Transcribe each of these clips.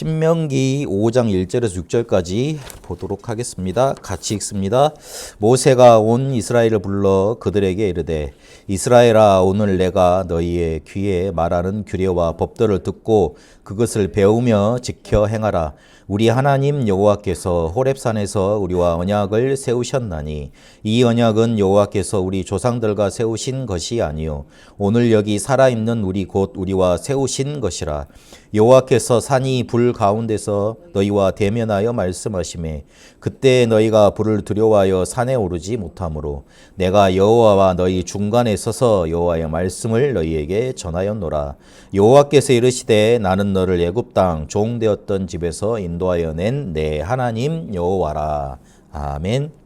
신명기 5장 1절에서 6절까지 보도록 하겠습니다. 같이 읽습니다. 모세가 온 이스라엘을 불러 그들에게 이르되 이스라엘아, 오늘 내가 너희의 귀에 말하는 규례와 법도를 듣고 그것을 배우며 지켜 행하라. 우리 하나님 여호와께서 호렙산에서 우리와 언약을 세우셨나니 이 언약은 여호와께서 우리 조상들과 세우신 것이 아니요 오늘 여기 살아있는 우리 곧 우리와 세우신 것이라. 여호와께서 산이 불 가운데서 너희와 대면하여 말씀하시매 그때 너희가 불을 두려워하여 산에 오르지 못하므로 내가 여호와와 너희 중간에 서서 여호와의 말씀을 너희에게 전하였노라. 여호와께서 이르시되 나는 너를 애굽 땅 종되었던 집에서 인도하여 낸 내 하나님 여호와라. 아멘.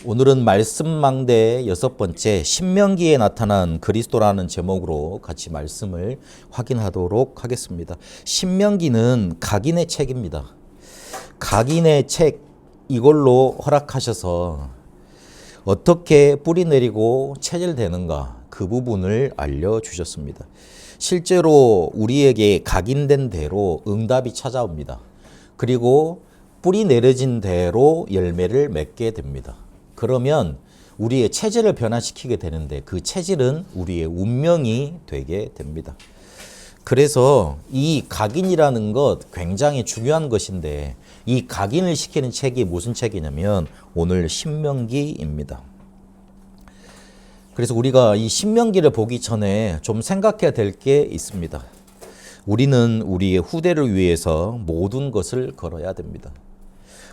오늘은 말씀망대의 6번째 신명기에 나타난 그리스도라는 제목으로 같이 말씀을 확인하도록 하겠습니다. 신명기는 각인의 책입니다. 각인의 책, 이걸로 허락하셔서 어떻게 뿌리 내리고 체질되는가 그 부분을 알려주셨습니다. 실제로 우리에게 각인된 대로 응답이 찾아옵니다. 그리고 뿌리 내려진 대로 열매를 맺게 됩니다. 그러면 우리의 체질을 변화시키게 되는데 그 체질은 우리의 운명이 되게 됩니다. 그래서 이 각인이라는 것 굉장히 중요한 것인데 이 각인을 시키는 책이 무슨 책이냐면 오늘 신명기입니다. 그래서 우리가 이 신명기를 보기 전에 좀 생각해야 될 게 있습니다. 우리는 우리의 후대를 위해서 모든 것을 걸어야 됩니다.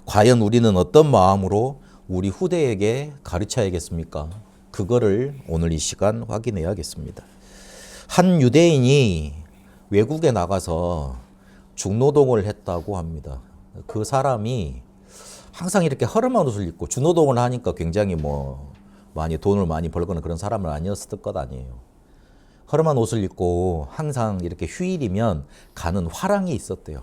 과연 우리는 어떤 마음으로 우리 후대에게 가르쳐야겠습니까? 그거를 오늘 이 시간 확인해야겠습니다. 한 유대인이 외국에 나가서 중노동을 했다고 합니다. 그 사람이 항상 이렇게 허름한 옷을 입고 중노동을 하니까 굉장히 많이 돈을 많이 벌거나 그런 사람은 아니었을 것 아니에요. 허름한 옷을 입고 항상 이렇게 휴일이면 가는 화랑이 있었대요.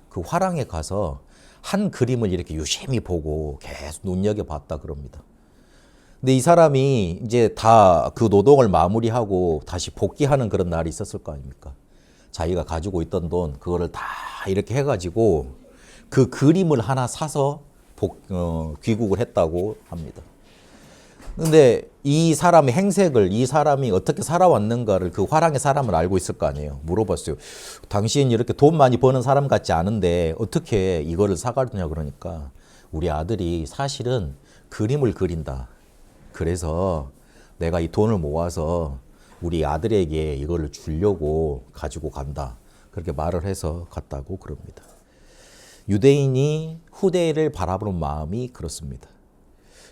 그 화랑에 가서 한 그림을 이렇게 유심히 보고 계속 눈여겨봤다 그럽니다. 근데 이 사람이 이제 다 그 노동을 마무리하고 다시 복귀하는 그런 날이 있었을 거 아닙니까? 자기가 가지고 있던 돈 그거를 다 이렇게 해가지고 그 그림을 하나 사서 귀국을 했다고 합니다. 근데 이 사람의 행색을, 이 사람이 어떻게 살아왔는가를 그 화랑의 사람을 알고 있을 거 아니에요. 물어봤어요. 당신 이렇게 돈 많이 버는 사람 같지 않은데 어떻게 이거를 사가느냐 그러니까 우리 아들이 사실은 그림을 그린다. 그래서 내가 이 돈을 모아서 우리 아들에게 이거를 주려고 가지고 간다. 그렇게 말을 해서 갔다고 그럽니다. 유대인이 후대를 바라보는 마음이 그렇습니다.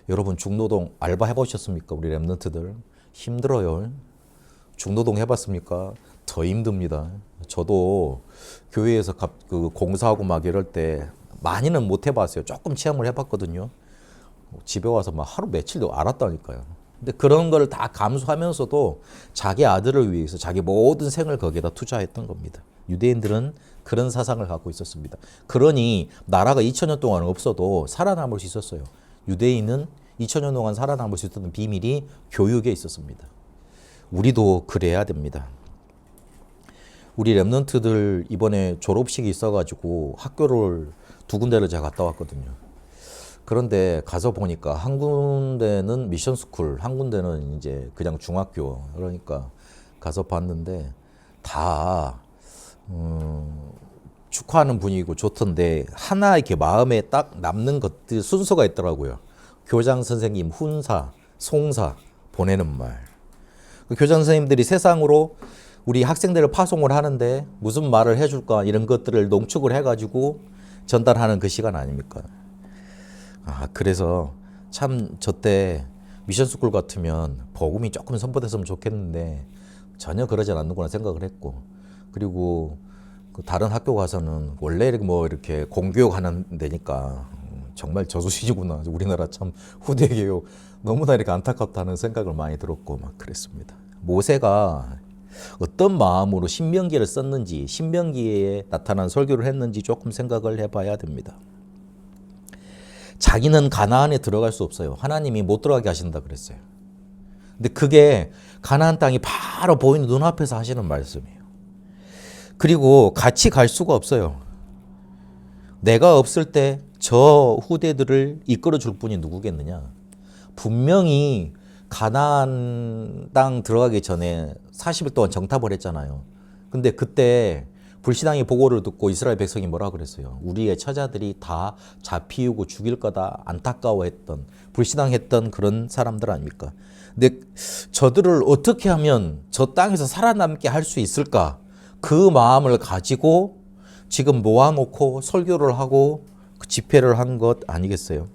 여러분 중노동 알바 해보셨습니까? 우리 랩런트들 힘들어요. 중노동 해봤습니까? 더 힘듭니다. 저도 교회에서 공사하고 막 이럴 때 많이는 못 해봤어요. 조금 체험을 해봤거든요. 집에 와서 막 하루 며칠도 알았다니까요. 근데 그런 걸 다 감수하면서도 자기 아들을 위해서 자기 모든 생을 거기에다 투자했던 겁니다. 유대인들은 그런 사상을 갖고 있었습니다. 그러니 나라가 2000년 동안 없어도 살아남을 수 있었어요. 유대인은 2000년 동안 살아남을 수 있었던 비밀이 교육에 있었습니다. 우리도 그래야 됩니다. 우리 랩런트들 이번에 졸업식이 있어가지고 학교를 2군데를 제가 갔다 왔거든요. 그런데 가서 보니까 한 군데는 미션스쿨, 한 군데는 이제 그냥 중학교. 그러니까 가서 봤는데 다 축하하는 분위기고 좋던데 하나 이렇게 마음에 딱 남는 것들 순서가 있더라고요. 교장 선생님 훈사, 송사, 보내는 말. 그 교장 선생님들이 세상으로 우리 학생들을 파송을 하는데 무슨 말을 해줄까 이런 것들을 농축을 해가지고 전달하는 그 시간 아닙니까? 그래서 참 저때 미션스쿨 같으면 복음이 조금 선포됐으면 좋겠는데 전혀 그러지 않는구나 생각을 했고, 그리고 그 다른 학교 가서는 원래 이렇게 공교육하는 데니까 정말 저수지구나. 우리나라 참 후대 교육 너무나 이렇게 안타깝다는 생각을 많이 들었고 막 그랬습니다. 모세가 어떤 마음으로 신명기를 썼는지, 신명기에 나타난 설교를 했는지 조금 생각을 해봐야 됩니다. 자기는 가나안에 들어갈 수 없어요. 하나님이 못 들어가게 하신다 그랬어요. 근데 그게 가나안 땅이 바로 보이는 눈앞에서 하시는 말씀이에요. 그리고 같이 갈 수가 없어요. 내가 없을 때 저 후대들을 이끌어 줄 분이 누구겠느냐. 분명히 가나안 땅 들어가기 전에 40일 동안 정탐을 했잖아요. 근데 그때 불신앙의 보고를 듣고 이스라엘 백성이 뭐라 그랬어요? 우리의 처자들이 다 잡히우고 죽일 거다 안타까워했던 불신앙했던 그런 사람들 아닙니까? 근데 저들을 어떻게 하면 저 땅에서 살아남게 할 수 있을까? 그 마음을 가지고 지금 모아놓고 설교를 하고 집회를 한 것 아니겠어요?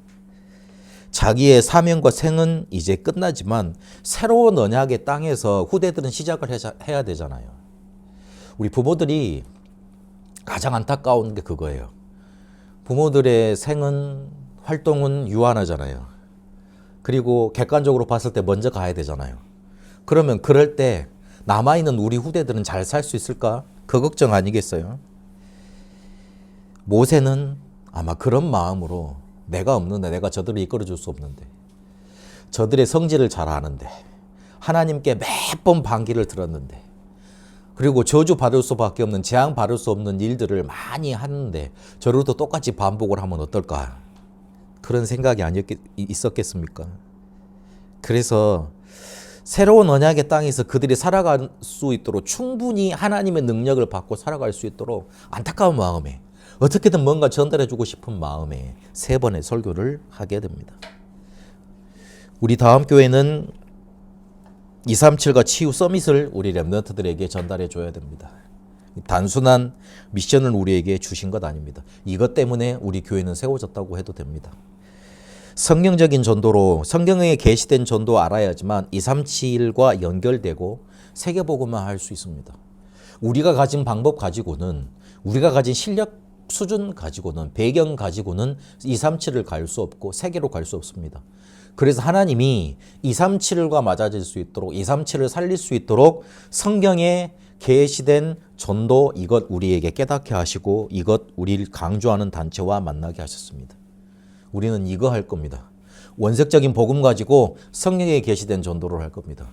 자기의 사명과 생은 이제 끝나지만 새로운 언약의 땅에서 후대들은 시작을 해야 되잖아요. 우리 부모들이 가장 안타까운 게 그거예요. 부모들의 생은 활동은 유한하잖아요. 그리고 객관적으로 봤을 때 먼저 가야 되잖아요. 그러면 그럴 때 남아있는 우리 후대들은 잘 살 수 있을까? 그 걱정 아니겠어요? 모세는 아마 그런 마음으로 내가 없는데 내가 저들을 이끌어줄 수 없는데 저들의 성질을 잘 아는데 하나님께 몇 번 반기를 들었는데 그리고 저주 받을 수밖에 없는 재앙 받을 수 없는 일들을 많이 하는데 저로도 똑같이 반복을 하면 어떨까? 그런 생각이 있었겠습니까? 그래서 새로운 언약의 땅에서 그들이 살아갈 수 있도록 충분히 하나님의 능력을 받고 살아갈 수 있도록 안타까운 마음에 어떻게든 뭔가 전달해주고 싶은 마음에 3번의 설교를 하게 됩니다. 우리 다음 교회는 237과 치유 서밋을 우리 렘넌트들에게 전달해 줘야 됩니다. 단순한 미션을 우리에게 주신 것 아닙니다. 이것 때문에 우리 교회는 세워졌다고 해도 됩니다. 성경적인 전도로 성경에 게시된 전도 알아야지만 237과 연결되고 세계복음화 할 수 있습니다. 우리가 가진 방법 가지고는 우리가 가진 실력 수준 가지고는 배경 가지고는 237을 갈 수 없고 세계로 갈 수 없습니다. 그래서 하나님이 237과 맞아질 수 있도록 237을 살릴 수 있도록 성경에 계시된 전도 이것 우리에게 깨닫게 하시고 이것 우리를 강조하는 단체와 만나게 하셨습니다. 우리는 이거 할 겁니다. 원색적인 복음 가지고 성경에 계시된 전도를 할 겁니다.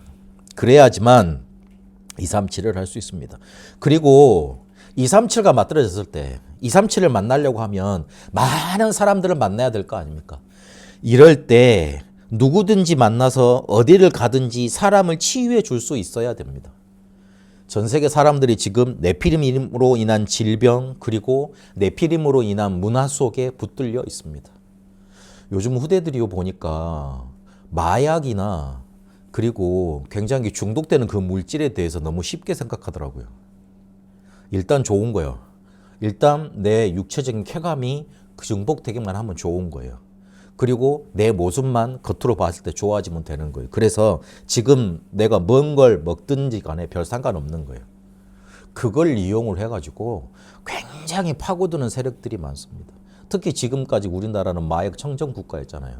그래야지만 237을 할 수 있습니다. 그리고 237과 맞들어졌을 때 237을 만나려고 하면 많은 사람들을 만나야 될 거 아닙니까? 이럴 때 누구든지 만나서 어디를 가든지 사람을 치유해 줄 수 있어야 됩니다. 전 세계 사람들이 지금 네피림으로 인한 질병 그리고 네피림으로 인한 문화 속에 붙들려 있습니다. 요즘 후대들이 보니까 마약이나 그리고 굉장히 중독되는 그 물질에 대해서 너무 쉽게 생각하더라고요. 일단 좋은 거예요. 일단 내 육체적인 쾌감이 중복되기만 하면 좋은 거예요. 그리고 내 모습만 겉으로 봤을 때 좋아지면 되는 거예요. 그래서 지금 내가 뭔 걸 먹든지 간에 별 상관없는 거예요. 그걸 이용을 해가지고 굉장히 파고드는 세력들이 많습니다. 특히 지금까지 우리나라는 마약 청정 국가였잖아요.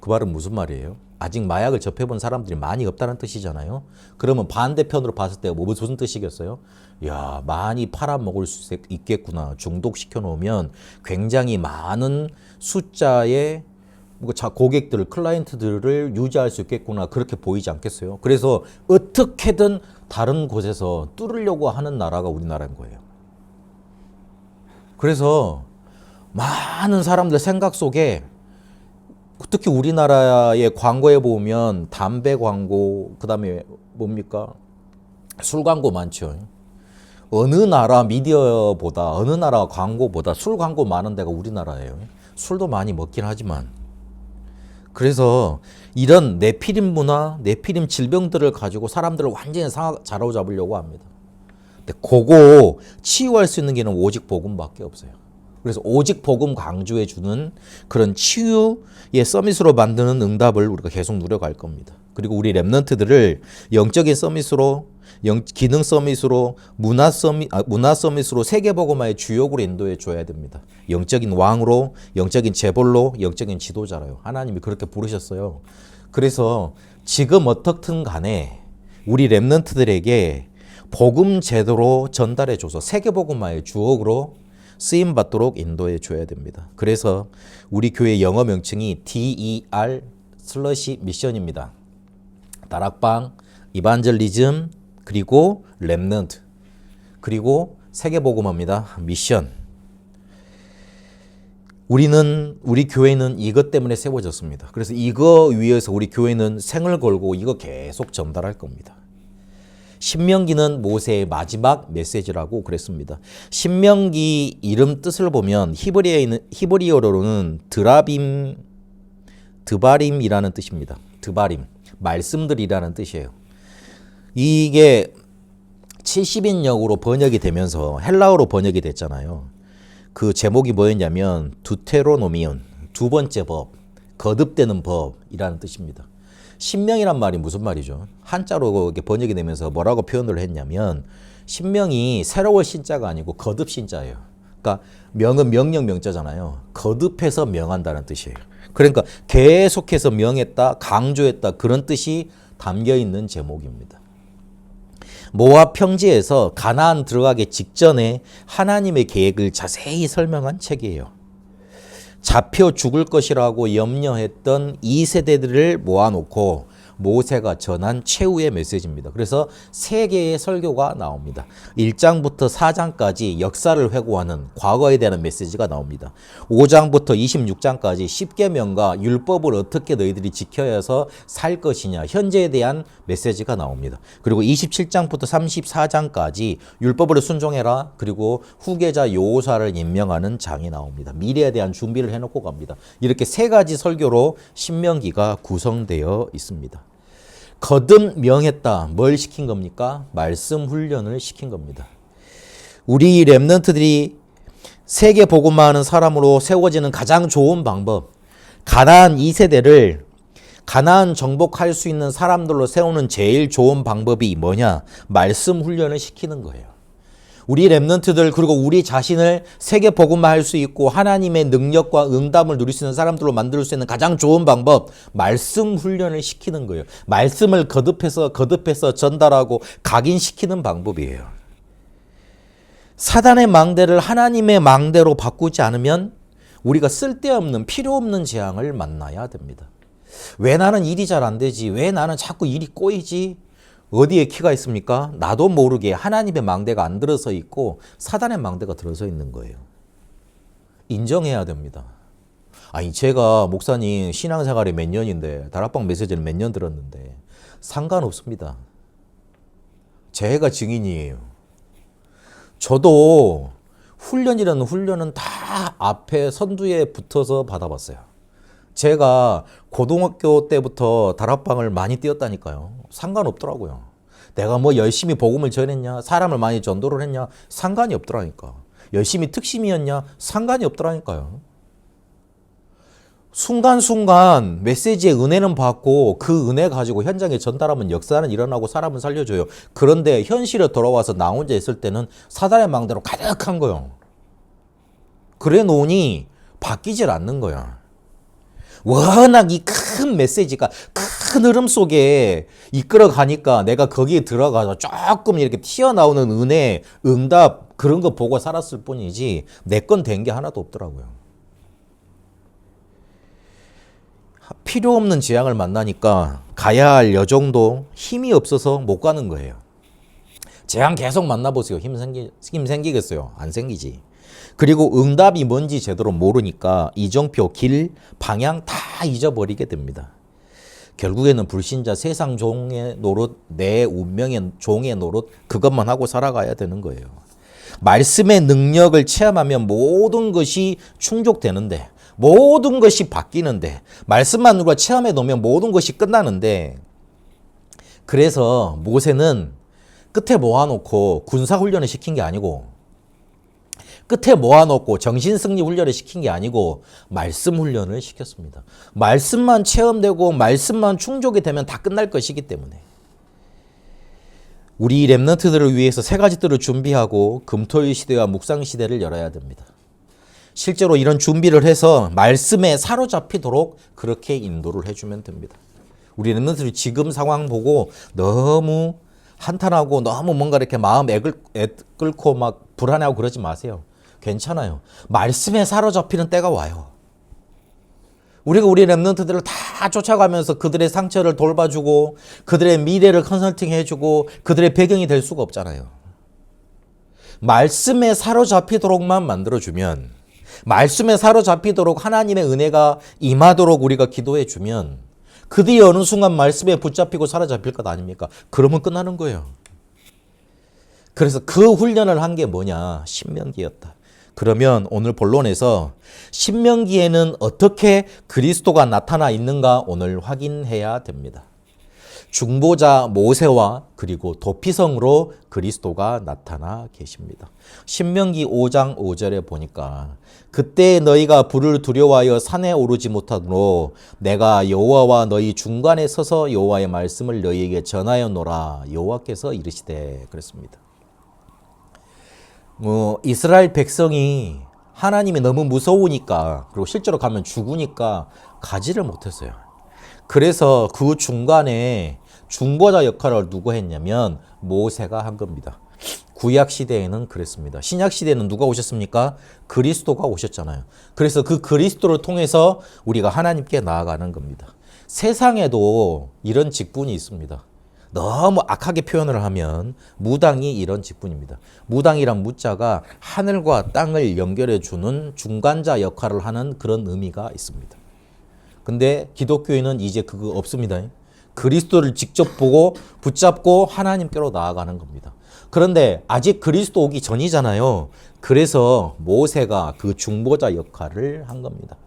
그 말은 무슨 말이에요? 아직 마약을 접해본 사람들이 많이 없다는 뜻이잖아요. 그러면 반대편으로 봤을 때 무슨 뜻이겠어요? 야, 많이 팔아먹을 수 있겠구나. 중독시켜 놓으면 굉장히 많은 숫자의 고객들, 클라이언트들을 유지할 수 있겠구나. 그렇게 보이지 않겠어요? 그래서 어떻게든 다른 곳에서 뚫으려고 하는 나라가 우리나라인 거예요. 그래서 많은 사람들 생각 속에 특히 우리나라의 광고에 보면 담배 광고, 그 다음에 뭡니까? 술 광고 많죠. 어느 나라 미디어보다, 어느 나라 광고보다 술 광고 많은 데가 우리나라예요. 술도 많이 먹긴 하지만. 그래서 이런 네피림 문화, 네피림 질병들을 가지고 사람들을 완전히 사로잡으려고 합니다. 근데 그거 치유할 수 있는 길은 오직 복음밖에 없어요. 그래서 오직 복음 강조해주는 그런 치유의 서밋으로 만드는 응답을 우리가 계속 누려갈 겁니다. 그리고 우리 렘넌트들을 영적인 서밋으로, 기능 서밋으로, 문화 서밋으로 세계복음화의 주역으로 인도해 줘야 됩니다. 영적인 왕으로, 영적인 재벌로, 영적인 지도자로요. 하나님이 그렇게 부르셨어요. 그래서 지금 어떻든 간에 우리 렘넌트들에게 복음 제대로 전달해 줘서 세계복음화의 주역으로 쓰임 받도록 인도해 줘야 됩니다. 그래서 우리 교회 영어 명칭이 DER/미션입니다. 다락방, 이반젤리즘, 그리고 렘넌트, 그리고 세계복음화입니다. 미션. 우리 교회는 이것 때문에 세워졌습니다. 그래서 이거 위해서 우리 교회는 생을 걸고 이거 계속 전달할 겁니다. 신명기는 모세의 마지막 메시지라고 그랬습니다. 신명기 이름 뜻을 보면 히브리어로는 드바림이라는 뜻입니다. 드바림, 말씀들이라는 뜻이에요. 이게 70인역으로 번역이 되면서 헬라어로 번역이 됐잖아요. 그 제목이 뭐였냐면 두테로노미온, 두 번째 법, 거듭되는 법이라는 뜻입니다. 신명이란 말이 무슨 말이죠? 한자로 이렇게 번역이 되면서 뭐라고 표현을 했냐면 신명이 새로운 신자가 아니고 거듭 신자예요. 그러니까 명은 명령 명자잖아요. 거듭해서 명한다는 뜻이에요. 그러니까 계속해서 명했다, 강조했다 그런 뜻이 담겨 있는 제목입니다. 모압 평지에서 가나안 들어가기 직전에 하나님의 계획을 자세히 설명한 책이에요. 잡혀 죽을 것이라고 염려했던 2세대들을 모아놓고 모세가 전한 최후의 메시지입니다. 그래서 3개의 설교가 나옵니다. 1장부터 4장까지 역사를 회고하는 과거에 대한 메시지가 나옵니다. 5장부터 26장까지 10계명과 율법을 어떻게 너희들이 지켜야 해서 살 것이냐 현재에 대한 메시지가 나옵니다. 그리고 27장부터 34장까지 율법을 순종해라. 그리고 후계자 여호수아를 임명하는 장이 나옵니다. 미래에 대한 준비를 해놓고 갑니다. 이렇게 3가지 설교로 신명기가 구성되어 있습니다. 거듭 명했다. 뭘 시킨 겁니까? 말씀 훈련을 시킨 겁니다. 우리 렘넌트들이 세계 복음화하는 사람으로 세워지는 가장 좋은 방법, 가나안 2세대를 가나안 정복할 수 있는 사람들로 세우는 제일 좋은 방법이 뭐냐? 말씀 훈련을 시키는 거예요. 우리 렘넌트들 그리고 우리 자신을 세계 복음화할 수 있고 하나님의 능력과 응답을 누릴 수 있는 사람들로 만들 수 있는 가장 좋은 방법, 말씀 훈련을 시키는 거예요. 말씀을 거듭해서 전달하고 각인시키는 방법이에요. 사단의 망대를 하나님의 망대로 바꾸지 않으면 우리가 쓸데없는 필요 없는 재앙을 만나야 됩니다. 왜 나는 일이 잘 안 되지? 왜 나는 자꾸 일이 꼬이지? 어디에 키가 있습니까? 나도 모르게 하나님의 망대가 안 들어서 있고 사단의 망대가 들어서 있는 거예요. 인정해야 됩니다. 아니 제가 목사님 신앙생활이 몇 년인데 다락방 메시지를 몇 년 들었는데 상관없습니다. 제가 증인이에요. 저도 훈련이라는 훈련은 다 앞에 선두에 붙어서 받아봤어요. 제가 고등학교 때부터 다락방을 많이 뛰었다니까요. 상관없더라고요. 내가 뭐 열심히 복음을 전했냐, 사람을 많이 전도를 했냐, 상관이 없더라니까. 열심히 특심이었냐, 상관이 없더라니까요. 순간순간 메시지의 은혜는 받고 그 은혜 가지고 현장에 전달하면 역사는 일어나고 사람은 살려줘요. 그런데 현실에 돌아와서 나 혼자 있을 때는 사단의 망대로 가득한 거예요. 그래 놓으니 바뀌질 않는 거야. 워낙 이 큰 메시지가 큰 흐름 속에 이끌어 가니까 내가 거기에 들어가서 조금 이렇게 튀어나오는 은혜, 응답 그런 거 보고 살았을 뿐이지 내 건 된 게 하나도 없더라고요. 필요 없는 재앙을 만나니까 가야 할 여정도 힘이 없어서 못 가는 거예요. 재앙 계속 만나보세요. 힘 생기겠어요? 안 생기지. 그리고 응답이 뭔지 제대로 모르니까 이정표, 길, 방향 다 잊어버리게 됩니다. 결국에는 불신자 세상 종의 노릇, 내 운명의 종의 노릇 그것만 하고 살아가야 되는 거예요. 말씀의 능력을 체험하면 모든 것이 충족되는데 모든 것이 바뀌는데 말씀만 우리가 체험해 놓으면 모든 것이 끝나는데 그래서 모세는 끝에 모아놓고 군사훈련을 시킨 게 아니고 끝에 모아놓고 정신승리 훈련을 시킨 게 아니고 말씀 훈련을 시켰습니다. 말씀만 체험되고 말씀만 충족이 되면 다 끝날 것이기 때문에 우리 렘넌트들을 위해서 3가지들을 준비하고 금토일 시대와 묵상 시대를 열어야 됩니다. 실제로 이런 준비를 해서 말씀에 사로잡히도록 그렇게 인도를 해주면 됩니다. 우리 렘넌트들이 지금 상황 보고 너무 한탄하고 너무 뭔가 이렇게 마음 애끓고 막 불안해하고 그러지 마세요. 괜찮아요. 말씀에 사로잡히는 때가 와요. 우리가 우리 렘넌트들을 다 쫓아가면서 그들의 상처를 돌봐주고 그들의 미래를 컨설팅해주고 그들의 배경이 될 수가 없잖아요. 말씀에 사로잡히도록만 만들어주면, 말씀에 사로잡히도록 하나님의 은혜가 임하도록 우리가 기도해주면 그들이 어느 순간 말씀에 붙잡히고 사로잡힐 것 아닙니까? 그러면 끝나는 거예요. 그래서 그 훈련을 한 게 뭐냐? 신명기였다. 그러면 오늘 본론에서 신명기에는 어떻게 그리스도가 나타나 있는가 오늘 확인해야 됩니다. 중보자 모세와 그리고 도피성으로 그리스도가 나타나 계십니다. 신명기 5장 5절에 보니까 그때 너희가 불을 두려워하여 산에 오르지 못하도록 내가 여호와와 너희 중간에 서서 여호와의 말씀을 너희에게 전하였노라 여호와께서 이르시되 그랬습니다. 이스라엘 백성이 하나님이 너무 무서우니까 그리고 실제로 가면 죽으니까 가지를 못했어요. 그래서 그 중간에 중보자 역할을 누가 했냐면 모세가 한 겁니다. 구약 시대에는 그랬습니다. 신약 시대에는 누가 오셨습니까? 그리스도가 오셨잖아요. 그래서 그 그리스도를 통해서 우리가 하나님께 나아가는 겁니다. 세상에도 이런 직분이 있습니다. 너무 악하게 표현을 하면 무당이 이런 직분입니다. 무당이란 무자가 하늘과 땅을 연결해 주는 중간자 역할을 하는 그런 의미가 있습니다. 근데 기독교인은 이제 그거 없습니다. 그리스도를 직접 보고 붙잡고 하나님께로 나아가는 겁니다. 그런데 아직 그리스도 오기 전이잖아요. 그래서 모세가 그 중보자 역할을 한 겁니다.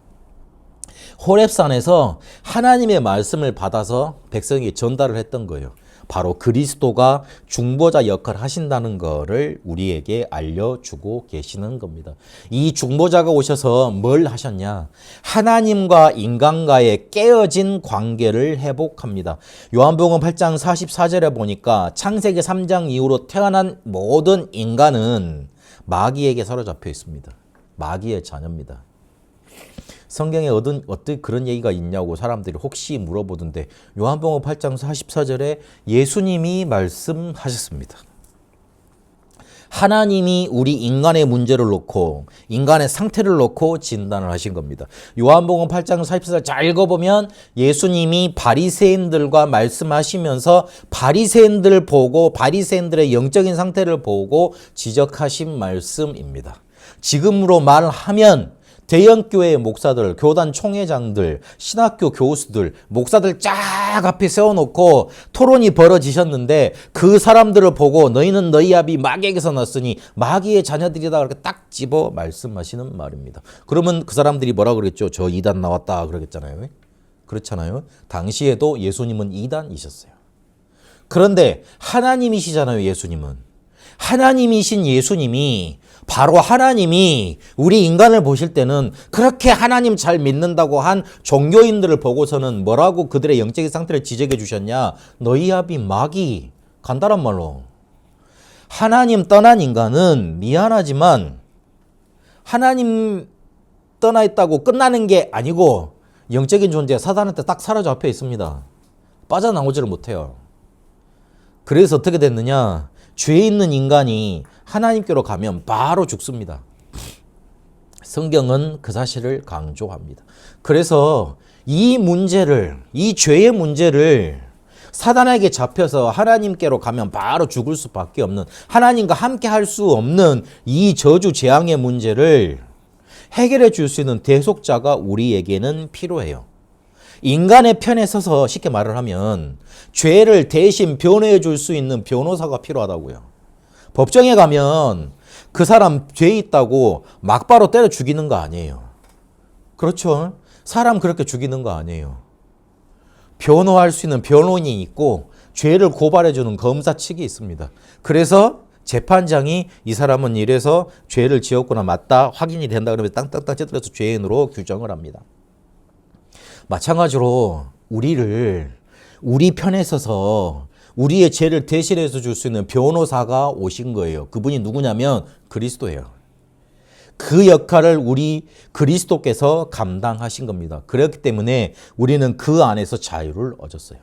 호렙산에서 하나님의 말씀을 받아서 백성이 전달을 했던 거예요. 바로 그리스도가 중보자 역할을 하신다는 것을 우리에게 알려주고 계시는 겁니다. 이 중보자가 오셔서 뭘 하셨냐? 하나님과 인간과의 깨어진 관계를 회복합니다. 요한복음 8장 44절에 보니까 창세기 3장 이후로 태어난 모든 인간은 마귀에게 사로잡혀 있습니다. 마귀의 자녀입니다. 성경에 어떤 그런 얘기가 있냐고 사람들이 혹시 물어보던데 요한복음 8장 44절에 예수님이 말씀하셨습니다. 하나님이 우리 인간의 문제를 놓고 인간의 상태를 놓고 진단을 하신 겁니다. 요한복음 8장 44절 잘 읽어보면 예수님이 바리새인들과 말씀하시면서 바리새인들을 보고 바리새인들의 영적인 상태를 보고 지적하신 말씀입니다. 지금으로 말하면 대형교회 목사들, 교단 총회장들, 신학교 교수들, 목사들 쫙 앞에 세워놓고 토론이 벌어지셨는데 그 사람들을 보고 너희는 너희 아비 마귀에게서 났으니 마귀의 자녀들이다 그렇게 딱 집어 말씀하시는 말입니다. 그러면 그 사람들이 뭐라 그랬죠? 저 이단 나왔다 그러겠잖아요. 그렇잖아요. 당시에도 예수님은 이단이셨어요. 그런데 하나님이시잖아요. 예수님은. 하나님이신 예수님이 바로 하나님이 우리 인간을 보실 때는 그렇게 하나님 잘 믿는다고 한 종교인들을 보고서는 뭐라고 그들의 영적인 상태를 지적해 주셨냐? 너희 아비 마귀. 간단한 말로 하나님 떠난 인간은 미안하지만 하나님 떠나 있다고 끝나는 게 아니고 영적인 존재 사단한테 딱 사로잡혀 있습니다. 빠져나오지를 못해요. 그래서 어떻게 됐느냐? 죄 있는 인간이 하나님께로 가면 바로 죽습니다. 성경은 그 사실을 강조합니다. 그래서 이 문제를, 이 죄의 문제를 사단에게 잡혀서 하나님께로 가면 바로 죽을 수밖에 없는, 하나님과 함께 할 수 없는 이 저주 재앙의 문제를 해결해 줄 수 있는 대속자가 우리에게는 필요해요. 인간의 편에 서서 쉽게 말을 하면 죄를 대신 변호해 줄 수 있는 변호사가 필요하다고요. 법정에 가면 그 사람 죄 있다고 막바로 때려 죽이는 거 아니에요. 그렇죠? 사람 그렇게 죽이는 거 아니에요. 변호할 수 있는 변호인이 있고 죄를 고발해 주는 검사 측이 있습니다. 그래서 재판장이 이 사람은 이래서 죄를 지었구나 맞다 확인이 된다 그러면 땅땅땅 찌들어서 죄인으로 규정을 합니다. 마찬가지로 우리를 우리 편에 서서 우리의 죄를 대신해서 줄 수 있는 변호사가 오신 거예요. 그분이 누구냐면 그리스도예요. 그 역할을 우리 그리스도께서 감당하신 겁니다. 그렇기 때문에 우리는 그 안에서 자유를 얻었어요.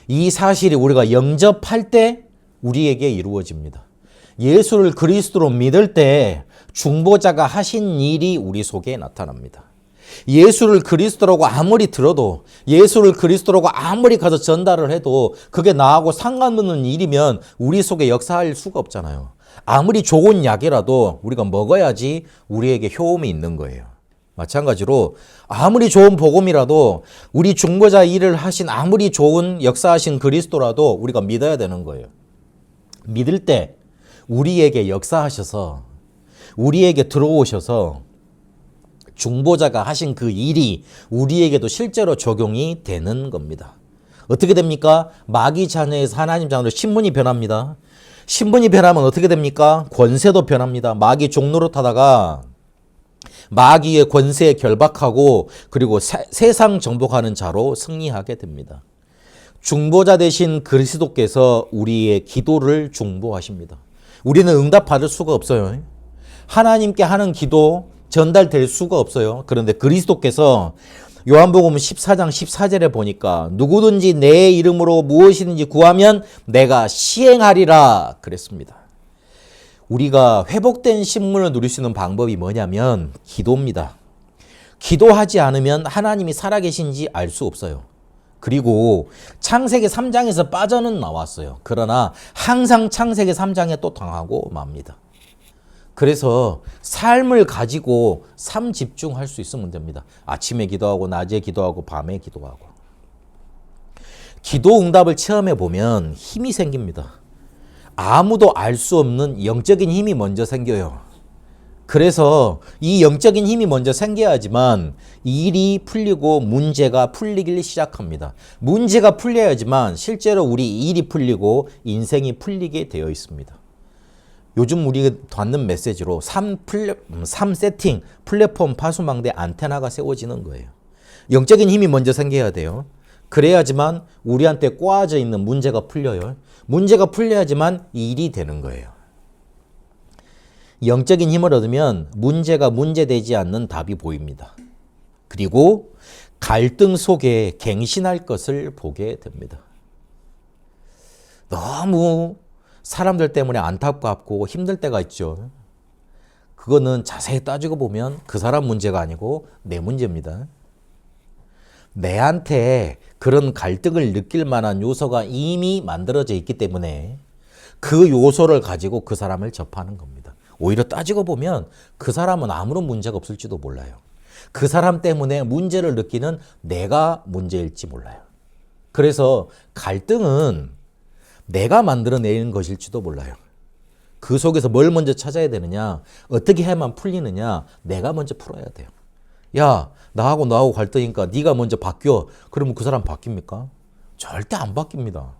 이 사실이 우리가 영접할 때 우리에게 이루어집니다. 예수를 그리스도로 믿을 때 중보자가 하신 일이 우리 속에 나타납니다. 예수를 그리스도라고 아무리 들어도, 예수를 그리스도라고 아무리 가서 전달을 해도 그게 나하고 상관없는 일이면 우리 속에 역사할 수가 없잖아요. 아무리 좋은 약이라도 우리가 먹어야지 우리에게 효험이 있는 거예요. 마찬가지로 아무리 좋은 복음이라도, 우리 중보자 일을 하신 아무리 좋은 역사하신 그리스도라도 우리가 믿어야 되는 거예요. 믿을 때 우리에게 역사하셔서, 우리에게 들어오셔서 중보자가 하신 그 일이 우리에게도 실제로 적용이 되는 겁니다. 어떻게 됩니까? 마귀 자녀에서 하나님 자녀로 신분이 변합니다. 신분이 변하면 어떻게 됩니까? 권세도 변합니다. 마귀 종노릇하다가 마귀의 권세에 결박하고, 그리고 세상 정복하는 자로 승리하게 됩니다. 중보자 되신 그리스도께서 우리의 기도를 중보하십니다. 우리는 응답받을 수가 없어요. 하나님께 하는 기도 전달될 수가 없어요. 그런데 그리스도께서 요한복음 14장 14절에 보니까 누구든지 내 이름으로 무엇이든지 구하면 내가 시행하리라 그랬습니다. 우리가 회복된 신분을 누릴 수 있는 방법이 뭐냐면 기도입니다. 기도하지 않으면 하나님이 살아계신지 알 수 없어요. 그리고 창세기 3장에서 빠져는 나왔어요. 그러나 항상 창세기 3장에 또 당하고 맙니다. 그래서 삶을 가지고 삶 집중할 수 있으면 됩니다. 아침에 기도하고, 낮에 기도하고, 밤에 기도하고. 기도 응답을 체험해 보면 힘이 생깁니다. 아무도 알 수 없는 영적인 힘이 먼저 생겨요. 그래서 이 영적인 힘이 먼저 생겨야지만 일이 풀리고 문제가 풀리길 시작합니다. 문제가 풀려야지만 실제로 우리 일이 풀리고 인생이 풀리게 되어 있습니다. 요즘 우리가 받는 메시지로 3세팅 플랫폼 파수망대 안테나가 세워지는 거예요. 영적인 힘이 먼저 생겨야 돼요. 그래야지만 우리한테 꼬아져 있는 문제가 풀려요. 문제가 풀려야지만 일이 되는 거예요. 영적인 힘을 얻으면 문제가 문제되지 않는 답이 보입니다. 그리고 갈등 속에 갱신할 것을 보게 됩니다. 너무 사람들 때문에 안타깝고 힘들 때가 있죠. 그거는 자세히 따지고 보면 그 사람 문제가 아니고 내 문제입니다. 내한테 그런 갈등을 느낄 만한 요소가 이미 만들어져 있기 때문에 그 요소를 가지고 그 사람을 접하는 겁니다. 오히려 따지고 보면 그 사람은 아무런 문제가 없을지도 몰라요. 그 사람 때문에 문제를 느끼는 내가 문제일지 몰라요. 그래서 갈등은 내가 만들어내는 것일지도 몰라요. 그 속에서 뭘 먼저 찾아야 되느냐, 어떻게 해야만 풀리느냐, 내가 먼저 풀어야 돼요. 야, 나하고 갈등이니까 네가 먼저 바뀌어. 그러면 그 사람 바뀝니까? 절대 안 바뀝니다.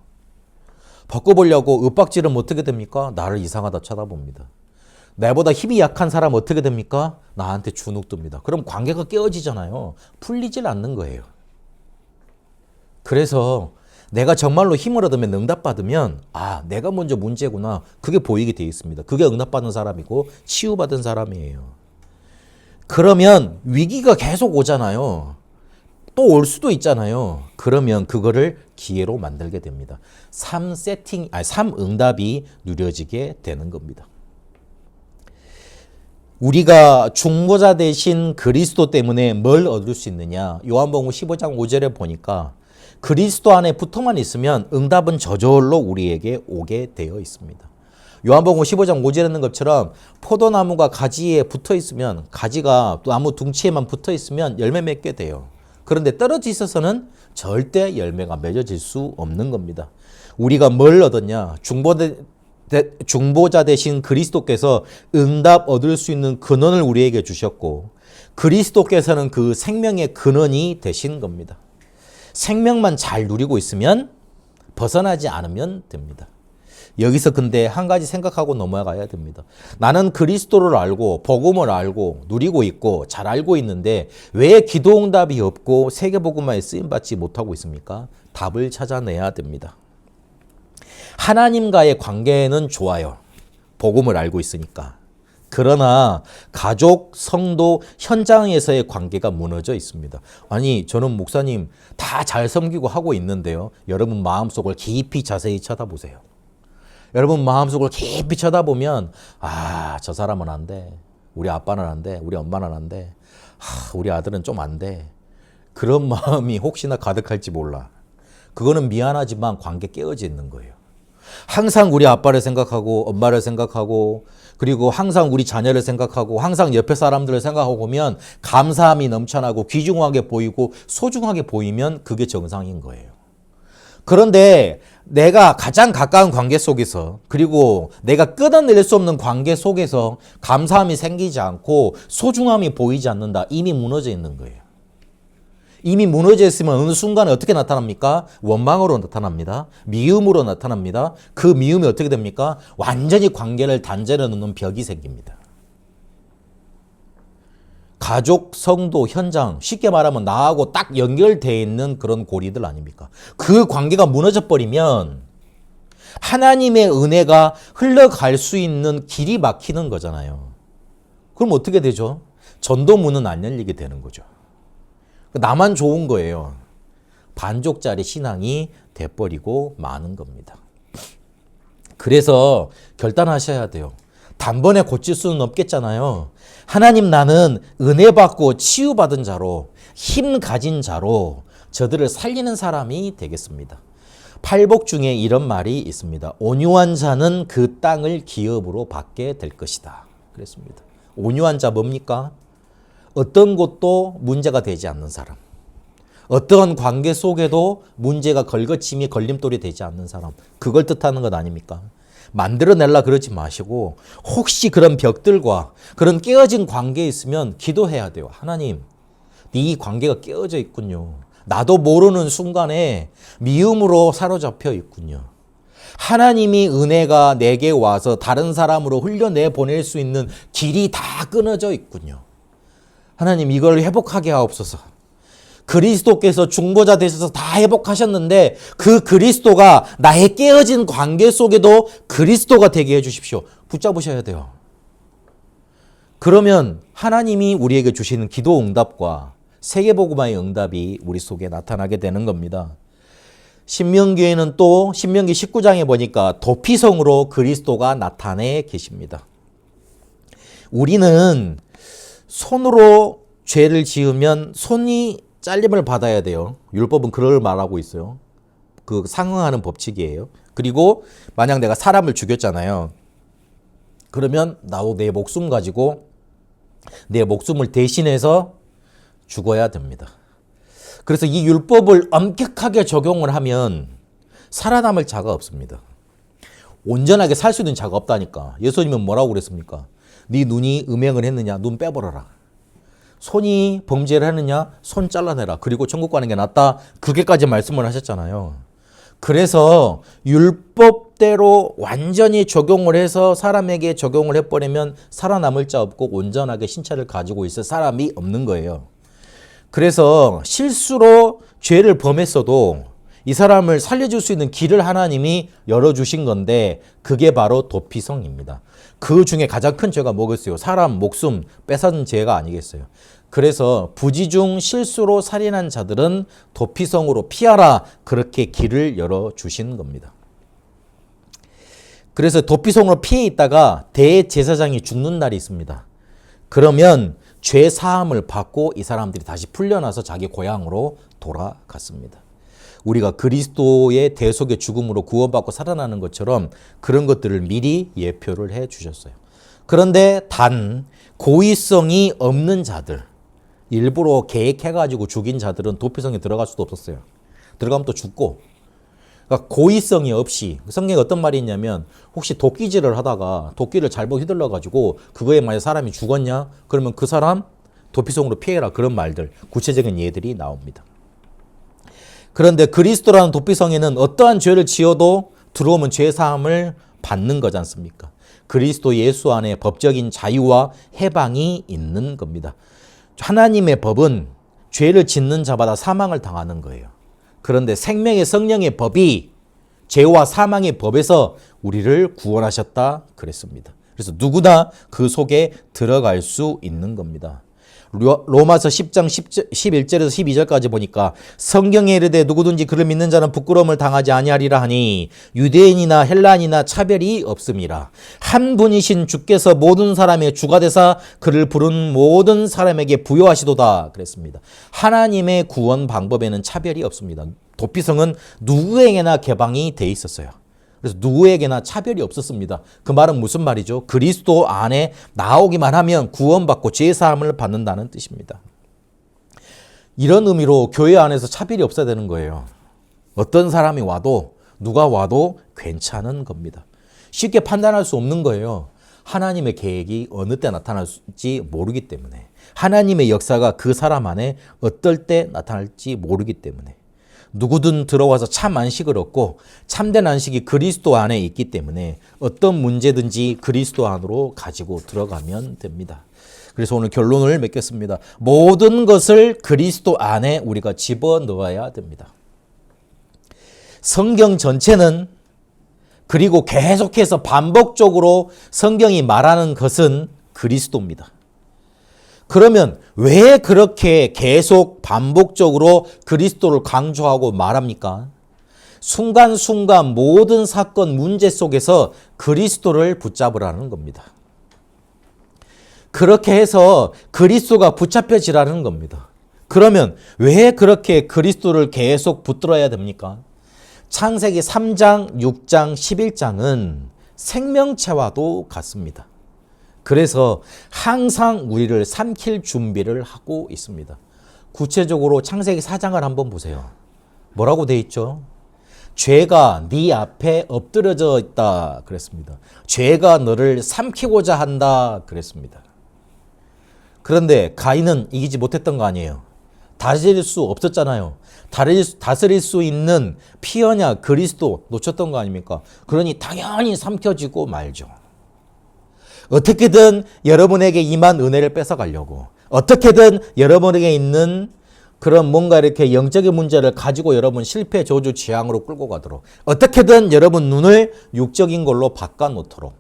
바꿔보려고 윽박지르면 어떻게 됩니까? 나를 이상하다 쳐다봅니다. 나보다 힘이 약한 사람 어떻게 됩니까? 나한테 주눅듭니다. 그럼 관계가 깨어지잖아요. 풀리질 않는 거예요. 그래서 내가 정말로 힘을 얻으면 응답받으면 아, 내가 먼저 문제구나. 그게 보이게 돼 있습니다. 그게 응답받은 사람이고 치유받은 사람이에요. 그러면 위기가 계속 오잖아요. 또 올 수도 있잖아요. 그러면 그거를 기회로 만들게 됩니다. 3응답이 누려지게 되는 겁니다. 우리가 중보자 되신 그리스도 때문에 뭘 얻을 수 있느냐? 요한복음 15장 5절에 보니까 그리스도 안에 붙어만 있으면 응답은 저절로 우리에게 오게 되어 있습니다. 요한복음 15장 5절에 있는 것처럼 포도나무가 가지에 붙어 있으면, 가지가 나무 둥치에만 붙어 있으면 열매 맺게 돼요. 그런데 떨어져 있어서는 절대 열매가 맺어질 수 없는 겁니다. 우리가 뭘 얻었냐? 중보자 되신 그리스도께서 응답 얻을 수 있는 근원을 우리에게 주셨고, 그리스도께서는 그 생명의 근원이 되신 겁니다. 생명만 잘 누리고 있으면 벗어나지 않으면 됩니다. 여기서 근데 한 가지 생각하고 넘어가야 됩니다. 나는 그리스도를 알고 복음을 알고 누리고 있고 잘 알고 있는데 왜 기도응답이 없고 세계복음화에 쓰임받지 못하고 있습니까? 답을 찾아내야 됩니다. 하나님과의 관계는 좋아요. 복음을 알고 있으니까. 그러나 가족, 성도, 현장에서의 관계가 무너져 있습니다. 아니, 저는 목사님 다 잘 섬기고 하고 있는데요. 여러분 마음속을 깊이 자세히 쳐다보세요. 여러분 마음속을 깊이 쳐다보면 아, 저 사람은 안 돼. 우리 아빠는 안 돼. 우리 엄마는 안 돼. 우리 아들은 좀 안 돼. 그런 마음이 혹시나 가득할지 몰라. 그거는 미안하지만 관계 깨어져 있는 거예요. 항상 우리 아빠를 생각하고 엄마를 생각하고 그리고 항상 우리 자녀를 생각하고 항상 옆에 사람들을 생각하고 보면 감사함이 넘쳐나고 귀중하게 보이고 소중하게 보이면 그게 정상인 거예요. 그런데 내가 가장 가까운 관계 속에서 그리고 내가 끊어낼 수 없는 관계 속에서 감사함이 생기지 않고 소중함이 보이지 않는다. 이미 무너져 있는 거예요. 이미 무너져 있으면 어느 순간에 어떻게 나타납니까? 원망으로 나타납니다. 미움으로 나타납니다. 그 미움이 어떻게 됩니까? 완전히 관계를 단절해 놓는 벽이 생깁니다. 가족, 성도, 현장, 쉽게 말하면 나하고 딱 연결되어 있는 그런 고리들 아닙니까? 그 관계가 무너져 버리면 하나님의 은혜가 흘러갈 수 있는 길이 막히는 거잖아요. 그럼 어떻게 되죠? 전도문은 안 열리게 되는 거죠. 나만 좋은 거예요. 반쪽짜리 신앙이 돼버리고 마는 겁니다. 그래서 결단하셔야 돼요. 단번에 고칠 수는 없겠잖아요. 하나님, 나는 은혜 받고 치유받은 자로 힘 가진 자로 저들을 살리는 사람이 되겠습니다. 팔복 중에 이런 말이 있습니다. 온유한 자는 그 땅을 기업으로 받게 될 것이다. 그랬습니다. 온유한 자 뭡니까? 어떤 것도 문제가 되지 않는 사람. 어떠한 관계 속에도 문제가 걸거침이 걸림돌이 되지 않는 사람. 그걸 뜻하는 것 아닙니까? 만들어내려 그러지 마시고 혹시 그런 벽들과 그런 깨어진 관계에 있으면 기도해야 돼요. 하나님, 이 관계가 깨어져 있군요. 나도 모르는 순간에 미움으로 사로잡혀 있군요. 하나님이 은혜가 내게 와서 다른 사람으로 흘려내 보낼 수 있는 길이 다 끊어져 있군요. 하나님, 이걸 회복하게 하옵소서. 그리스도께서 중보자 되셔서 다 회복하셨는데 그 그리스도가 나의 깨어진 관계 속에도 그리스도가 되게 해주십시오. 붙잡으셔야 돼요. 그러면 하나님이 우리에게 주시는 기도 응답과 세계복음화의 응답이 우리 속에 나타나게 되는 겁니다. 신명기에는 또 신명기 19장에 보니까 도피성으로 그리스도가 나타내 계십니다. 우리는 손으로 죄를 지으면 손이 잘림을 받아야 돼요. 율법은 그걸 말하고 있어요. 그 상응하는 법칙이에요. 그리고 만약 내가 사람을 죽였잖아요. 그러면 나도 내 목숨 가지고 내 목숨을 대신해서 죽어야 됩니다. 그래서 이 율법을 엄격하게 적용을 하면 살아남을 자가 없습니다. 온전하게 살 수 있는 자가 없다니까. 예수님은 뭐라고 그랬습니까? 네 눈이 음행을 했느냐? 눈 빼버려라. 손이 범죄를 했느냐? 손 잘라내라. 그리고 천국 가는 게 낫다. 그게까지 말씀을 하셨잖아요. 그래서 율법대로 완전히 적용을 해서 사람에게 적용을 해버리면 살아남을 자 없고 온전하게 신체를 가지고 있을 사람이 없는 거예요. 그래서 실수로 죄를 범했어도 이 사람을 살려줄 수 있는 길을 하나님이 열어주신 건데 그게 바로 도피성입니다. 그 중에 가장 큰 죄가 뭐겠어요? 사람 목숨 뺏은 죄가 아니겠어요? 그래서 부지중 실수로 살인한 자들은 도피성으로 피하라, 그렇게 길을 열어주신 겁니다. 그래서 도피성으로 피해 있다가 대제사장이 죽는 날이 있습니다. 그러면 죄 사함을 받고 이 사람들이 다시 풀려나서 자기 고향으로 돌아갔습니다. 우리가 그리스도의 대속의 죽음으로 구원받고 살아나는 것처럼 그런 것들을 미리 예표를 해 주셨어요. 그런데 단 고의성이 없는 자들, 일부러 계획해가지고 죽인 자들은 도피성에 들어갈 수도 없었어요. 들어가면 또 죽고. 그러니까 고의성이 없이, 성경에 어떤 말이 있냐면 혹시 도끼질을 하다가 도끼를 잘못 휘둘러가지고 그거에 만약 사람이 죽었냐? 그러면 그 사람 도피성으로 피해라, 그런 말들, 구체적인 예들이 나옵니다. 그런데 그리스도라는 도피성에는 어떠한 죄를 지어도 들어오면 죄사함을 받는 거지 않습니까? 그리스도 예수 안에 법적인 자유와 해방이 있는 겁니다. 하나님의 법은 죄를 짓는 자마다 사망을 당하는 거예요. 그런데 생명의 성령의 법이 죄와 사망의 법에서 우리를 구원하셨다 그랬습니다. 그래서 누구나 그 속에 들어갈 수 있는 겁니다. 로마서 10장 11절에서 12절까지 보니까 성경에 이르되 누구든지 그를 믿는 자는 부끄러움을 당하지 아니하리라 하니 유대인이나 헬라인이나 차별이 없음이라. 한 분이신 주께서 모든 사람의 주가 되사 그를 부른 모든 사람에게 부여하시도다 그랬습니다. 하나님의 구원 방법에는 차별이 없습니다. 도피성은 누구에게나 개방이 돼 있었어요. 그래서 누구에게나 차별이 없었습니다. 그 말은 무슨 말이죠? 그리스도 안에 나오기만 하면 구원받고 죄사함을 받는다는 뜻입니다. 이런 의미로 교회 안에서 차별이 없어야 되는 거예요. 어떤 사람이 와도 누가 와도 괜찮은 겁니다. 쉽게 판단할 수 없는 거예요. 하나님의 계획이 어느 때 나타날지 모르기 때문에, 하나님의 역사가 그 사람 안에 어떨 때 나타날지 모르기 때문에, 누구든 들어와서 참 안식을 얻고 참된 안식이 그리스도 안에 있기 때문에 어떤 문제든지 그리스도 안으로 가지고 들어가면 됩니다. 그래서 오늘 결론을 맺겠습니다. 모든 것을 그리스도 안에 우리가 집어넣어야 됩니다. 성경 전체는, 그리고 계속해서 반복적으로 성경이 말하는 것은 그리스도입니다. 그러면 왜 그렇게 계속 반복적으로 그리스도를 강조하고 말합니까? 순간순간 모든 사건 문제 속에서 그리스도를 붙잡으라는 겁니다. 그렇게 해서 그리스도가 붙잡혀지라는 겁니다. 그러면 왜 그렇게 그리스도를 계속 붙들어야 됩니까? 창세기 3장, 6장, 11장은 생명체와도 같습니다. 그래서 항상 우리를 삼킬 준비를 하고 있습니다. 구체적으로 창세기 4장을 한번 보세요. 뭐라고 돼 있죠? 죄가 네 앞에 엎드려져 있다 그랬습니다. 죄가 너를 삼키고자 한다 그랬습니다. 그런데 가인은 이기지 못했던 거 아니에요. 다스릴 수 없었잖아요. 다스릴 수 있는 피언약 그리스도 놓쳤던 거 아닙니까? 그러니 당연히 삼켜지고 말죠. 어떻게든 여러분에게 임한 은혜를 뺏어가려고, 어떻게든 여러분에게 있는 그런 뭔가 이렇게 영적인 문제를 가지고 여러분 실패, 저주, 재앙으로 끌고 가도록, 어떻게든 여러분 눈을 육적인 걸로 바꿔놓도록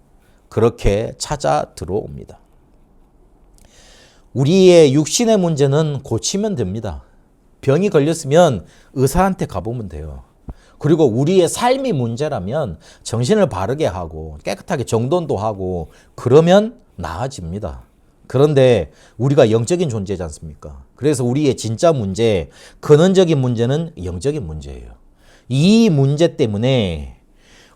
그렇게 찾아 들어옵니다. 우리의 육신의 문제는 고치면 됩니다. 병이 걸렸으면 의사한테 가보면 돼요. 그리고 우리의 삶이 문제라면 정신을 바르게 하고 깨끗하게 정돈도 하고 그러면 나아집니다. 그런데 우리가 영적인 존재지 않습니까? 그래서 우리의 진짜 문제, 근원적인 문제는 영적인 문제예요. 이 문제 때문에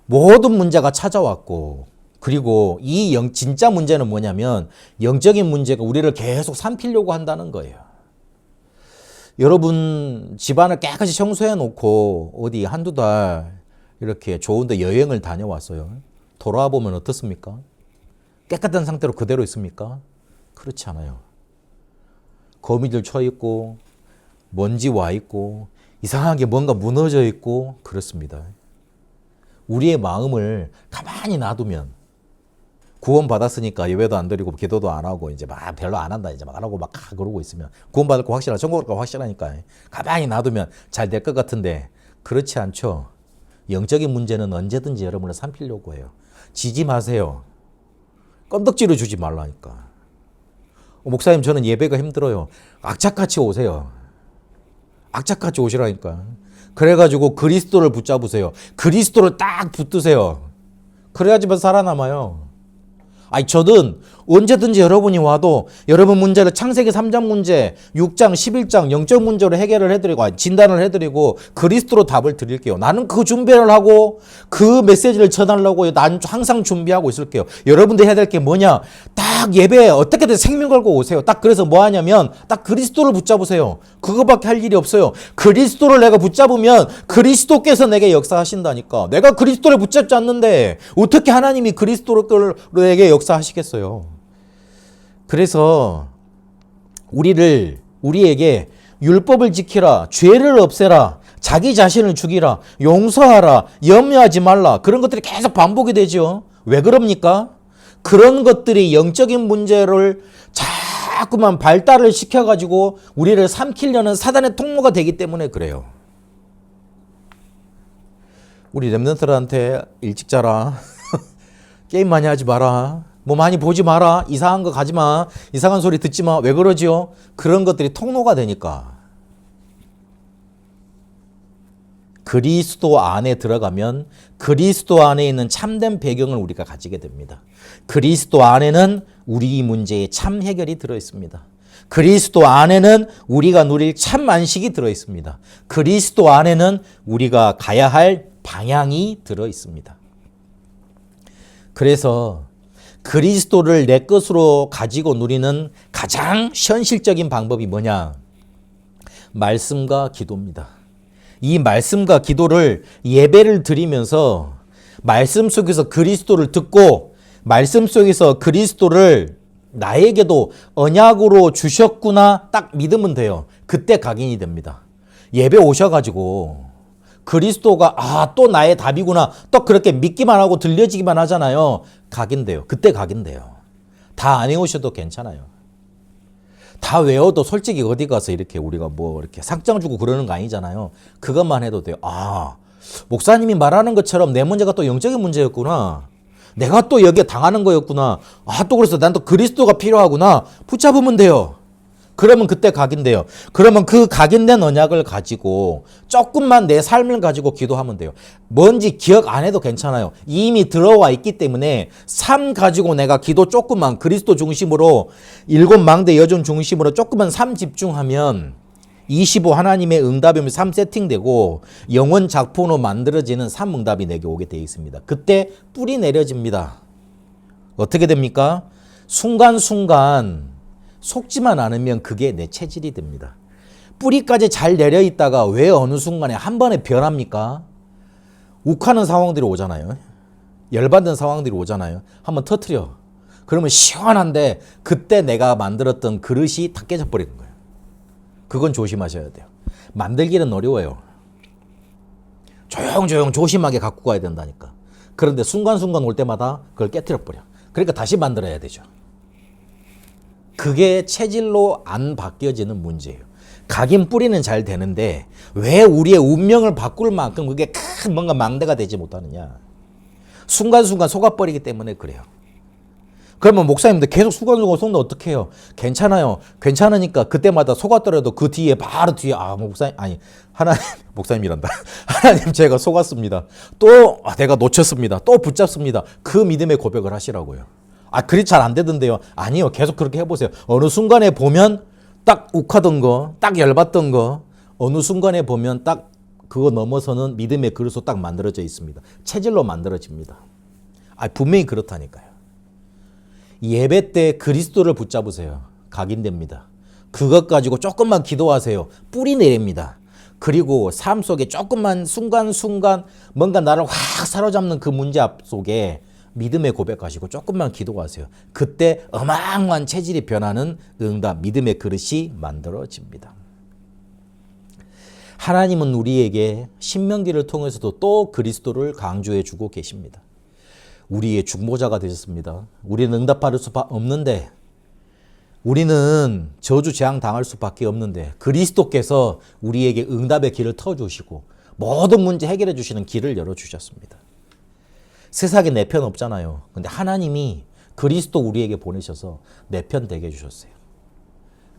모든 문제가 찾아왔고, 그리고 이 진짜 문제는 뭐냐면 영적인 문제가 우리를 계속 삼키려고 한다는 거예요. 여러분 집안을 깨끗이 청소해 놓고 어디 한두 달 이렇게 좋은 데 여행을 다녀왔어요. 돌아와 보면 어떻습니까? 깨끗한 상태로 그대로 있습니까? 그렇지 않아요. 거미줄 쳐 있고 먼지 와 있고 이상하게 뭔가 무너져 있고 그렇습니다. 우리의 마음을 가만히 놔두면, 구원받았으니까 예배도 안 드리고 기도도 안 하고 이제 막 별로 안 한다, 이제 막 안 하고 막 그러고 있으면, 구원받을 거 확실하고 천국을 거 확실하니까 가만히 놔두면 잘 될 것 같은데 그렇지 않죠. 영적인 문제는 언제든지 여러분을 삼키려고 해요. 지지 마세요. 껌덕지로 주지 말라니까. 목사님 저는 예배가 힘들어요. 악착같이 오세요. 악착같이 오시라니까. 그래가지고 그리스도를 붙잡으세요. 그리스도를 딱 붙드세요. 그래야지만 살아남아요. 아니 저는 언제든지 여러분이 와도 여러분 문제를 창세기 3장 문제, 6장, 11장 영적 문제로 해결을 해드리고 진단을 해드리고 그리스도로 답을 드릴게요. 나는 그 준비를 하고 그 메시지를 전하려고 난 항상 준비하고 있을게요. 여러분들 해야 될 게 뭐냐? 딱 예배에 어떻게든 생명 걸고 오세요. 딱 그래서 뭐 하냐면 딱 그리스도를 붙잡으세요. 그거밖에 할 일이 없어요. 그리스도를 내가 붙잡으면 그리스도께서 내게 역사하신다니까. 내가 그리스도를 붙잡지 않는데 어떻게 하나님이 그리스도에게 역사하시겠어요? 그래서 우리에게 율법을 지키라, 죄를 없애라, 자기 자신을 죽이라, 용서하라, 염려하지 말라, 그런 것들이 계속 반복이 되죠. 왜 그럽니까? 그런 것들이 영적인 문제를 자꾸만 발달을 시켜가지고 우리를 삼키려는 사단의 통로가 되기 때문에 그래요. 우리 렘넌트들한테 일찍 자라, 게임 많이 하지 마라, 뭐 많이 보지 마라. 이상한 거 가지 마. 이상한 소리 듣지 마. 왜 그러지요? 그런 것들이 통로가 되니까. 그리스도 안에 들어가면 그리스도 안에 있는 참된 배경을 우리가 가지게 됩니다. 그리스도 안에는 우리 문제의 참 해결이 들어 있습니다. 그리스도 안에는 우리가 누릴 참 안식이 들어 있습니다. 그리스도 안에는 우리가 가야 할 방향이 들어 있습니다. 그래서 그리스도를 내 것으로 가지고 누리는 가장 현실적인 방법이 뭐냐? 말씀과 기도입니다. 이 말씀과 기도를 예배를 드리면서 말씀 속에서 그리스도를 듣고 말씀 속에서 그리스도를 나에게도 언약으로 주셨구나 딱 믿으면 돼요. 그때 각인이 됩니다. 예배 오셔가지고 그리스도가 또 나의 답이구나 또 그렇게 믿기만 하고 들려지기만 하잖아요. 각인돼요. 그때 각인돼요. 다 안 외우셔도 괜찮아요. 다 외워도 솔직히 어디 가서 이렇게 우리가 뭐 이렇게 상장 주고 그러는 거 아니잖아요. 그것만 해도 돼요. 목사님이 말하는 것처럼 내 문제가 또 영적인 문제였구나. 내가 또 여기에 당하는 거였구나. 또 그래서 난 또 그리스도가 필요하구나. 붙잡으면 돼요. 그러면 그때 각인돼요. 그러면 그 각인된 언약을 가지고 조금만 내 삶을 가지고 기도하면 돼요. 뭔지 기억 안 해도 괜찮아요. 이미 들어와 있기 때문에 삶 가지고 내가 기도 조금만 그리스도 중심으로 일곱 망대 여종 중심으로 조금만 삶 집중하면 25 하나님의 응답이면 3 세팅되고 영원 작품으로 만들어지는 3 응답이 내게 오게 되어 있습니다. 그때 뿌리 내려집니다. 어떻게 됩니까? 순간순간 속지만 않으면 그게 내 체질이 됩니다. 뿌리까지 잘 내려있다가 왜 어느 순간에 한 번에 변합니까? 욱하는 상황들이 오잖아요. 열받는 상황들이 오잖아요. 한번 터트려. 그러면 시원한데 그때 내가 만들었던 그릇이 다 깨져버리는 거예요. 그건 조심하셔야 돼요. 만들기는 어려워요. 조용조용 조심하게 갖고 가야 된다니까. 그런데 순간순간 올 때마다 그걸 깨트려버려. 그러니까 다시 만들어야 되죠. 그게 체질로 안 바뀌어지는 문제예요. 각인 뿌리는 잘 되는데 왜 우리의 운명을 바꿀 만큼 그게 큰 뭔가 망대가 되지 못하느냐. 순간순간 속아버리기 때문에 그래요. 그러면 목사님들 계속 순간순간 속는 어떻게 해요? 괜찮아요. 괜찮으니까 그때마다 속았더라도 그 뒤에 바로 뒤에 하나님 목사님이란다. 하나님 제가 속았습니다. 또 내가 놓쳤습니다. 또 붙잡습니다. 그 믿음의 고백을 하시라고요. 그리 잘 안 되던데요. 아니요. 계속 그렇게 해보세요. 어느 순간에 보면 딱 욱하던 거, 딱 열받던 거, 어느 순간에 보면 딱 그거 넘어서는 믿음의 그릇으로 딱 만들어져 있습니다. 체질로 만들어집니다. 분명히 그렇다니까요. 예배 때 그리스도를 붙잡으세요. 각인됩니다. 그것 가지고 조금만 기도하세요. 뿌리 내립니다. 그리고 삶 속에 조금만 순간순간 뭔가 나를 확 사로잡는 그 문제 앞 속에 믿음의 고백하시고 조금만 기도하세요. 그때 어마어마한 체질이 변하는 응답, 믿음의 그릇이 만들어집니다. 하나님은 우리에게 신명기를 통해서도 또 그리스도를 강조해 주고 계십니다. 우리의 중보자가 되셨습니다. 우리는 응답받을 수밖에 없는데 우리는 저주 재앙 당할 수밖에 없는데 그리스도께서 우리에게 응답의 길을 터주시고 모든 문제 해결해 주시는 길을 열어주셨습니다. 세상에 내 편 없잖아요. 근데 하나님이 그리스도 우리에게 보내셔서 내 편 되게 해주셨어요.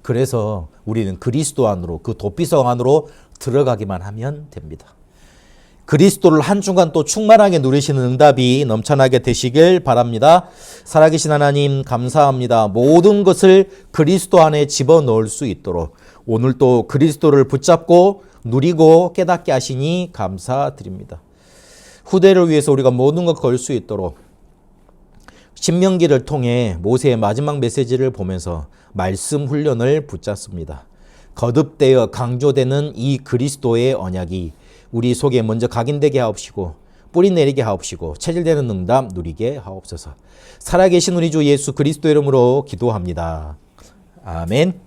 그래서 우리는 그리스도 안으로 그 도피성 안으로 들어가기만 하면 됩니다. 그리스도를 한순간 또 충만하게 누리시는 응답이 넘쳐나게 되시길 바랍니다. 살아계신 하나님 감사합니다. 모든 것을 그리스도 안에 집어넣을 수 있도록 오늘 또 그리스도를 붙잡고 누리고 깨닫게 하시니 감사드립니다. 후대를 위해서 우리가 모든 것 걸 수 있도록 신명기를 통해 모세의 마지막 메시지를 보면서 말씀 훈련을 붙잡습니다. 거듭되어 강조되는 이 그리스도의 언약이 우리 속에 먼저 각인되게 하옵시고 뿌리 내리게 하옵시고 체질되는 응답 누리게 하옵소서. 살아계신 우리 주 예수 그리스도 이름으로 기도합니다. 아멘.